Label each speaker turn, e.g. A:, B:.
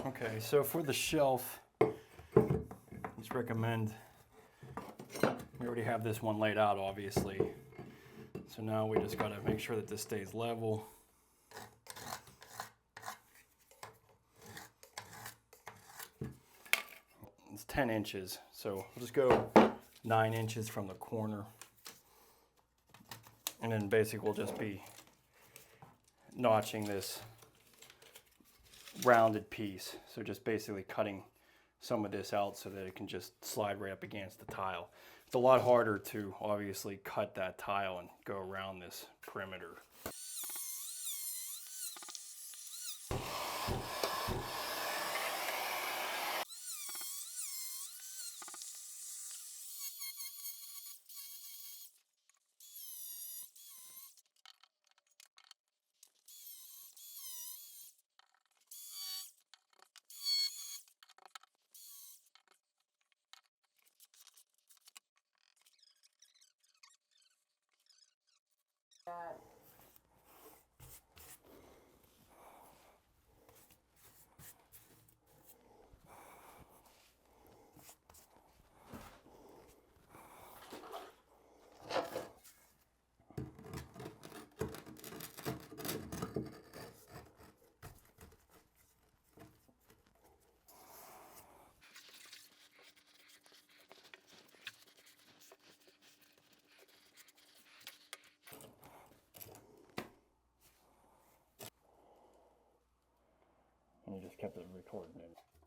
A: Okay, so for the shelf, just recommend, we already have this one laid out obviously. So now we just gotta make sure that this stays level. It's 10 inches, so we'll just go 9 inches from the corner. And then basically we'll just be notching this rounded piece. So just basically cutting some of this out so that it can just slide right up against the tile. It's a lot harder to obviously cut that tile and go around this perimeter. And you just kept it recording it.